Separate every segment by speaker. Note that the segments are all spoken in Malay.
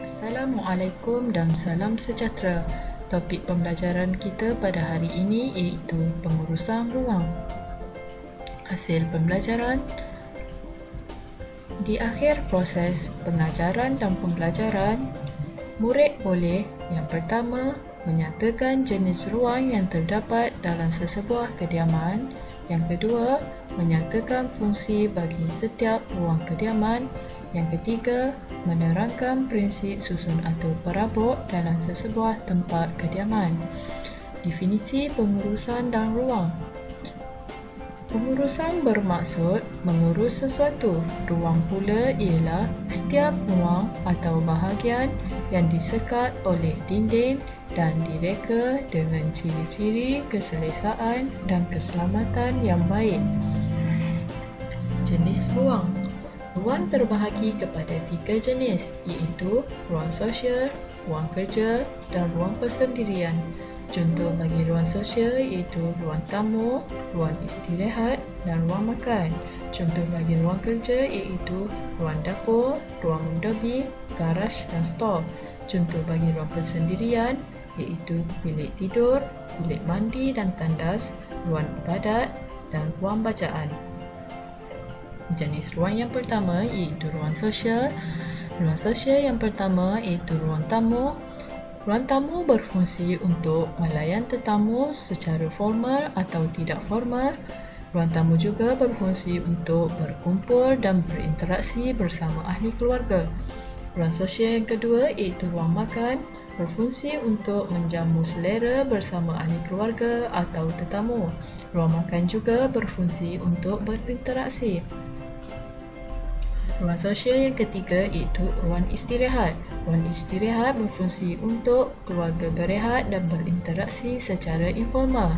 Speaker 1: Assalamualaikum dan salam sejahtera. Topik pembelajaran kita pada hari ini iaitu pengurusan ruang. Hasil pembelajaran: di akhir proses pengajaran dan pembelajaran, murid boleh yang pertama menyatakan jenis ruang yang terdapat dalam sesebuah kediaman, yang kedua menyatakan fungsi bagi setiap ruang kediaman, yang ketiga menerangkan prinsip susun atur perabot dalam sesebuah tempat kediaman. Definisi pengurusan dan ruang. Pengurusan bermaksud mengurus sesuatu. Ruang pula ialah setiap ruang atau bahagian yang disekat oleh dinding dan direka dengan ciri-ciri keselesaan dan keselamatan yang baik. Jenis ruang. Ruang terbahagi kepada 3 jenis, iaitu ruang sosial, ruang kerja dan ruang persendirian. Contoh bagi ruang sosial iaitu ruang tamu, ruang istirahat dan ruang makan. Contoh bagi ruang kerja iaitu ruang dapur, ruang mendobi, garaj dan stor. Contoh bagi ruang persendirian iaitu bilik tidur, bilik mandi dan tandas, ruang ibadat dan ruang bacaan. Jenis ruang yang pertama iaitu ruang sosial. Ruang sosial yang pertama iaitu ruang tamu. Ruang tamu berfungsi untuk melayan tetamu secara formal atau tidak formal. Ruang tamu juga berfungsi untuk berkumpul dan berinteraksi bersama ahli keluarga. Ruang sosial yang kedua iaitu ruang makan, berfungsi untuk menjamu selera bersama ahli keluarga atau tetamu. Ruang makan juga berfungsi untuk berinteraksi. Ruang sosial yang ketiga iaitu ruang istirahat. Ruang istirahat berfungsi untuk keluarga berehat dan berinteraksi secara informal.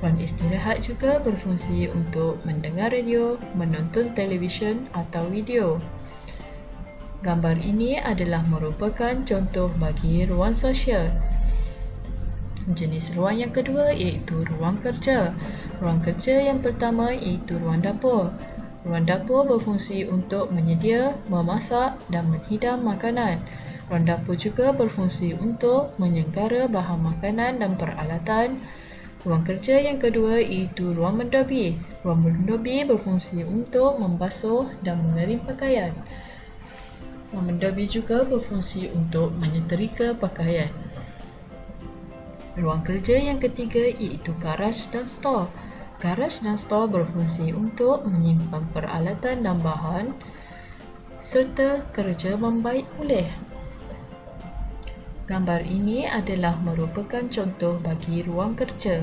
Speaker 1: Ruang istirahat juga berfungsi untuk mendengar radio, menonton televisyen atau video. Gambar ini adalah merupakan contoh bagi ruang sosial. Jenis ruang yang kedua iaitu ruang kerja. Ruang kerja yang pertama iaitu ruang dapur. Ruang dapur berfungsi untuk menyedia, memasak dan menghidang makanan. Ruang dapur juga berfungsi untuk menyenggara bahan makanan dan peralatan. Ruang kerja yang kedua iaitu ruang mendobi. Ruang mendobi berfungsi untuk membasuh dan mengerim pakaian. Ruang mendobi juga berfungsi untuk menyetrika pakaian. Ruang kerja yang ketiga iaitu garaj dan stor. Garaj dan stor berfungsi untuk menyimpan peralatan dan bahan serta kerja membaik pulih. Gambar ini adalah merupakan contoh bagi ruang kerja.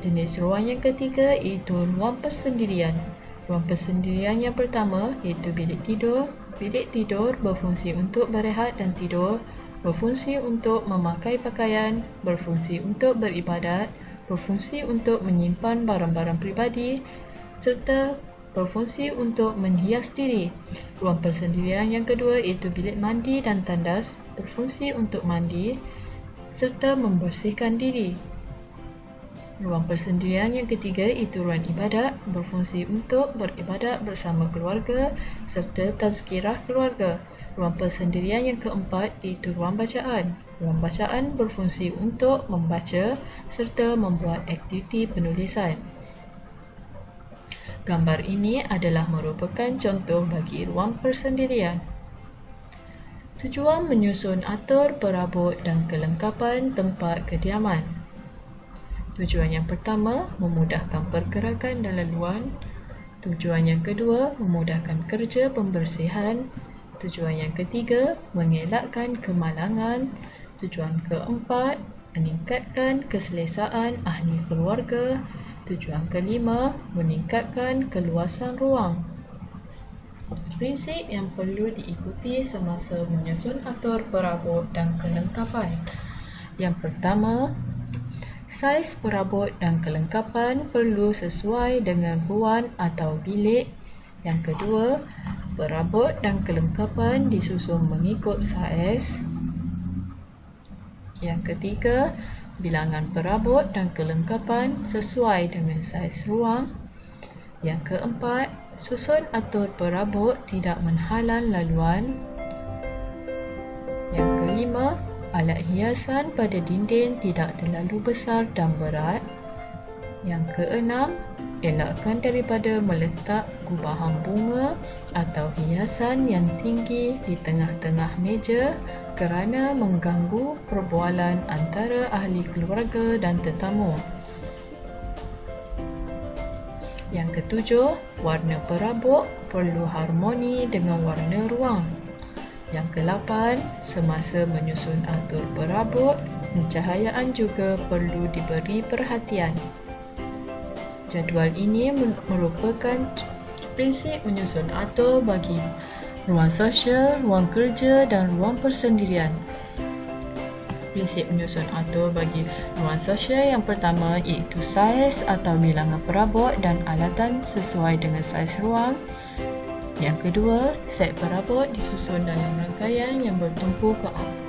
Speaker 1: Jenis ruang yang ketiga iaitu ruang persendirian. Ruang persendirian yang pertama iaitu bilik tidur. Bilik tidur berfungsi untuk berehat dan tidur, berfungsi untuk memakai pakaian, berfungsi untuk beribadat, berfungsi untuk menyimpan barang-barang peribadi serta berfungsi untuk menghias diri. Ruang persendirian yang kedua iaitu bilik mandi dan tandas, berfungsi untuk mandi serta membersihkan diri. Ruang persendirian yang ketiga iaitu ruang ibadat, berfungsi untuk beribadat bersama keluarga serta tazkirah keluarga. Ruang persendirian yang keempat iaitu ruang bacaan. Ruang bacaan berfungsi untuk membaca serta membuat aktiviti penulisan. Gambar ini adalah merupakan contoh bagi ruang persendirian. Tujuan menyusun atur perabot dan kelengkapan tempat kediaman. Tujuan yang pertama, memudahkan pergerakan dan laluan. Tujuan yang kedua, memudahkan kerja pembersihan. Tujuan yang ketiga, mengelakkan kemalangan. Tujuan keempat, meningkatkan keselesaan ahli keluarga. Tujuan kelima, meningkatkan keluasan ruang. Prinsip yang perlu diikuti semasa menyusun atur perabot dan kelengkapan. Yang pertama, saiz perabot dan kelengkapan perlu sesuai dengan ruang atau bilik. Yang kedua, perabot dan kelengkapan disusun mengikut saiz. Yang ketiga, bilangan perabot dan kelengkapan sesuai dengan saiz ruang. Yang keempat, susun atur perabot tidak menghalang laluan. kelima, alat hiasan pada dinding tidak terlalu besar dan berat. Yang keenam, elakkan daripada meletak gubahan bunga atau hiasan yang tinggi di tengah-tengah meja kerana mengganggu perbualan antara ahli keluarga dan tetamu. Yang ketujuh, warna perabot perlu harmoni dengan warna ruang. Yang ke-8, semasa menyusun atur perabot, pencahayaan juga perlu diberi perhatian. Jadual ini merupakan prinsip menyusun atur bagi ruang sosial, ruang kerja dan ruang persendirian. Prinsip menyusun atur bagi ruang sosial yang pertama iaitu saiz atau bilangan perabot dan alatan sesuai dengan saiz ruang. Yang kedua, set perabot disusun dalam rangkaian yang bertumpu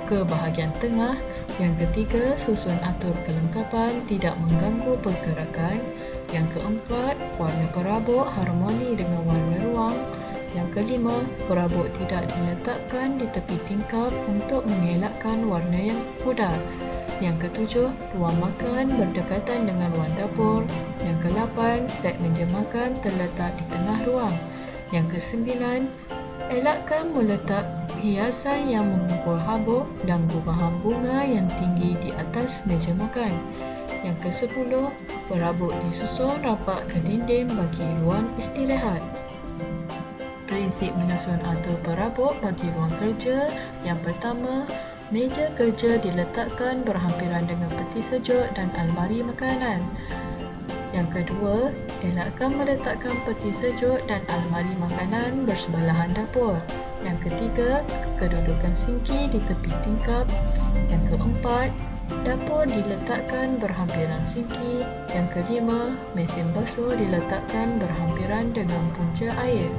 Speaker 1: ke bahagian tengah. Yang ketiga, susun atur kelengkapan tidak mengganggu pergerakan. Yang keempat, warna perabot harmoni dengan warna ruang. Yang kelima, perabot tidak diletakkan di tepi tingkap untuk mengelakkan warna yang pudar. Yang ketujuh, ruang makan berdekatan dengan ruang dapur. Yang ke-8, set meja makan terletak di tengah ruang. Yang ke-9, elakkan meletak hiasan yang memukul habuk dan gubahan bunga yang tinggi di atas meja makan. Yang ke-10, perabot disusun rapat ke dinding bagi ruang istirahat. Prinsip menyusun atur perabot bagi ruang kerja. Yang pertama, meja kerja diletakkan berhampiran dengan peti sejuk dan almari makanan. Yang kedua, elakkan meletakkan peti sejuk dan almari makanan bersebelahan dapur. Yang ketiga, kedudukan sinki di tepi tingkap. Yang keempat, dapur diletakkan berhampiran sinki. Yang kelima, mesin basuh diletakkan berhampiran dengan punca air.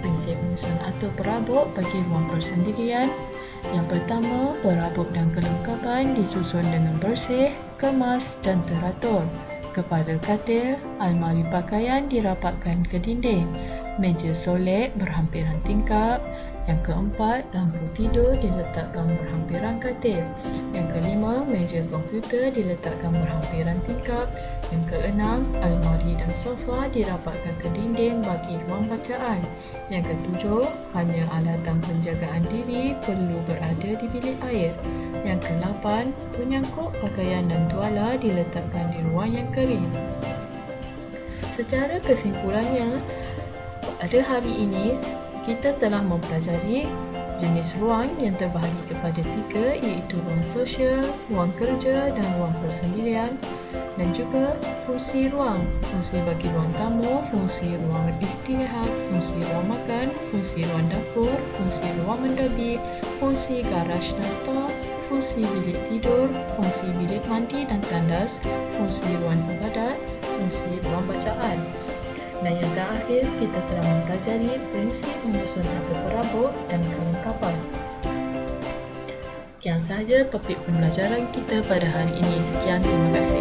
Speaker 1: Prinsip menyusun atur perabot bagi ruang persendirian. Yang pertama, perabot dan kelengkapan disusun dengan bersih, kemas dan teratur. Kepala katil, almari pakaian dirapatkan ke dinding. Meja solek berhampiran tingkap. Yang keempat, lampu tidur diletakkan berhampiran katil. Yang kelima, meja komputer diletakkan berhampiran tingkap. Yang keenam, almari dan sofa dirapatkan ke dinding bagi ruang bacaan. Yang ketujuh, hanya alatan penjagaan diri perlu berada di bilik air. Yang ke-8, penyangkut pakaian dan tuala diletakkan di ruang yang kering. Secara kesimpulannya, pada hari ini kita telah mempelajari jenis ruang yang terbahagi kepada 3 iaitu ruang sosial, ruang kerja dan ruang persendirian, dan juga fungsi ruang, fungsi bagi ruang tamu, fungsi ruang istirahat, fungsi ruang makan, fungsi ruang dapur, fungsi ruang mendaki, fungsi garaj dan stor, fungsi bilik tidur, fungsi bilik mandi dan tandas, fungsi ruang ibadat, fungsi ruang bacaan. Dan yang terakhir, kita telah mempelajari prinsip menyusun atur perabot dan kelengkapan. Sekian sahaja topik pembelajaran kita pada hari ini. Sekian, terima kasih.